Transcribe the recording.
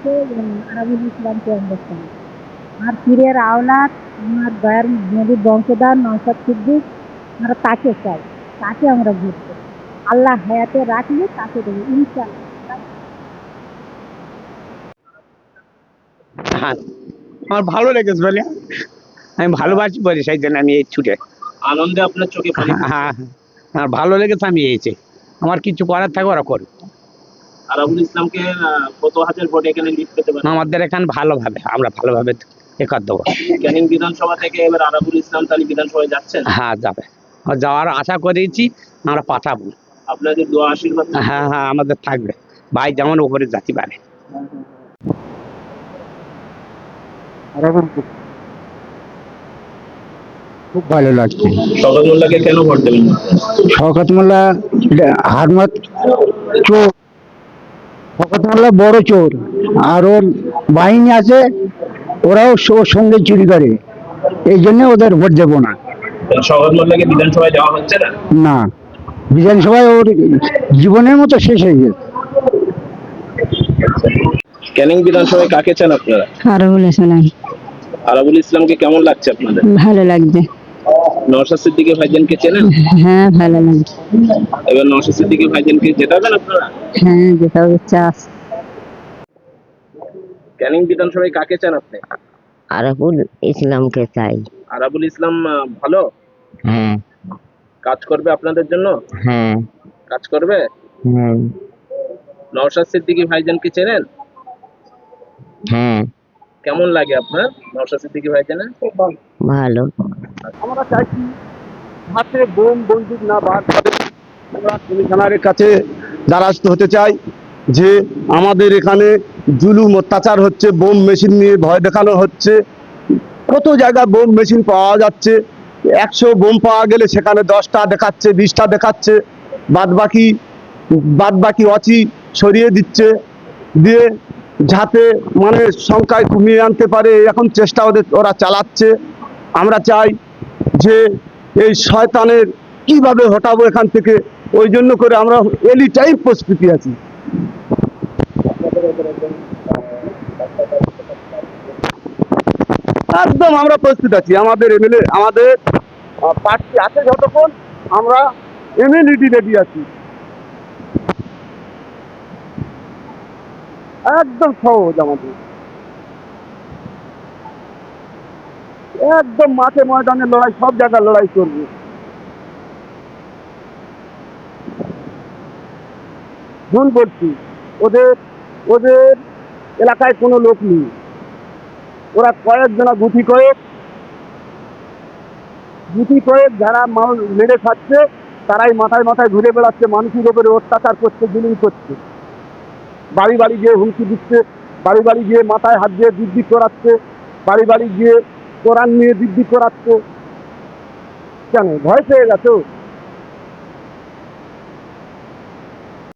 ইসলামকে আরাবুল ইসলামকে আমরা চাই। আর পীরের আওলাদ আমার দয়ার নবীর বংশধর নওশাদ সিদ্দিক, আমরা তাকে চাই, তাকে আমরা ভোট দেবো। আল্লাহ হায়াতে রাখলে তাকে দেবো ইনশাল্লাহ। হ্যাঁ, আমার ভালো লেগেছে বলে আমি ভালোবাসি বলে সেই জন্য আমি এই ছুটে। আনন্দে আপনার চোখে পানি হ্যাঁ হ্যাঁ, আমার ভালো লেগেছে আমি এইছে, আমার কিছু করার থাকে ওরা করবে। আরাবুল ইসলামকে কত হাজার ভোট এখানে লিড পেতে পারে? আমাদের এখানে ভালোভাবে আমরা ভালোভাবে কর দেবো। ক্যানিং বিধানসভা থেকে এবার আরাবুল ইসলাম তালি বিধানসভায় যাচ্ছেন? হ্যাঁ যাবে, যাওয়ার আশা করেছি, আমরা পাঠাবো। আপনাদের দোয়া আশীর্বাদ? হ্যাঁ হ্যাঁ, আমাদের থাকবে, ভাই যেমন উপরে জাতি পারে। খুব ভালো লাগছে। শওকত মোল্লাকে কেন ভোট দেবেন? শওকত মোল্লা হারমাত চোর, শওকত মোল্লা বড় চোর, আর ওর বাহিনী আছে, ওরাও ওর সঙ্গে চুরি করে, এই জন্য ওদের ভোট দেবো না। শওকত মোল্লাকে বিধানসভায় দেওয়া হচ্ছে না? না, বিধানসভায় ওর জীবনের মতো শেষ হয়ে গেছে। ক্যানিং বিধানসভায় কাকে চান আপনারা? আরাবুল ইসলাম। আরাবুল ইসলামকে কেমন লাগছে আপনাদের? ভালো লাগছে। নওশাদ সিদ্দিকী ভাইজানকে চেনেন? হ্যাঁ ভালো লাগছে। এবার নওশাদ সিদ্দিকী ভাইজানকে জেতাবেন আপনারা? হ্যাঁ যেটা চাষ। ক্যানিং বিধানসভায় কাকে চান আপনি? আরাফুল ইসলামকে চাই। আরাবুল ইসলাম ভালো হ্যাঁ কাজ করবে আপনাদের জন্য? হ্যাঁ কাজ করবে? হ্যাঁ নওশাদ সিদ্দিকী ভাইজানকে চেনেন? হ্যাঁ কেমন লাগে আপনার নওশাদ সিদ্দিকী ভাইজান? ভালো। আমরা চাইছি হাতে বোম বন্দুক না বার করে আমরা কমিশনারের কাছে দ্বারস্থ হতে চাই যে আমাদের এখানে জুলুম অত্যাচার হচ্ছে, বোম মেশিন নিয়ে ভয় দেখানো হচ্ছে। কত জায়গায় বোম মেশিন পাওয়া যাচ্ছে, 100 বোম পাওয়া গেলে সেখানে 10টা দেখাচ্ছে, 20টা দেখাচ্ছে, বাদ বাকি অচি সরিয়ে দিচ্ছে, দিয়ে যাতে মানে সংখ্যায় কমিয়ে আনতে পারে এখন চেষ্টা ওরা চালাচ্ছে। আমরা চাই যে এই শয়তানের কিভাবে হটাবো এখান থেকে, ওই জন্য করে আমরা এনি টাইম প্রস্তুতি আছি। একদম আমরা প্রস্তুত আছি, আমাদের এমএলএ আমাদের প্রার্থী আছে যতক্ষণ আমরা এমএলএডি রেডি আছি। একদম সহজ, আমাদের একদম মাঠে ময়দানে লড়াই, সব জায়গায় লড়াই করবে। ভুল বলছি, ওদের ওদের এলাকায় কোনো লোক নেই, ওরা কয়েকজনা গুটি কয়েক যারা মানুষ মেরে খাচ্ছে, তারাই মাথায় মাথায় ঘুরে বেড়াচ্ছে, মানুষের উপরে অত্যাচার করছে, জুলুম করছে, বাড়ি বাড়ি গিয়ে হুমকি দিচ্ছে, বাড়ি বাড়ি গিয়ে মাথায় হাত দিয়ে দিব্যি করাচ্ছে, বাড়ি বাড়ি গিয়ে কোরআন নিয়ে দিব্যি করাচ্ছে। কেন ভয় পেয়ে গেছো?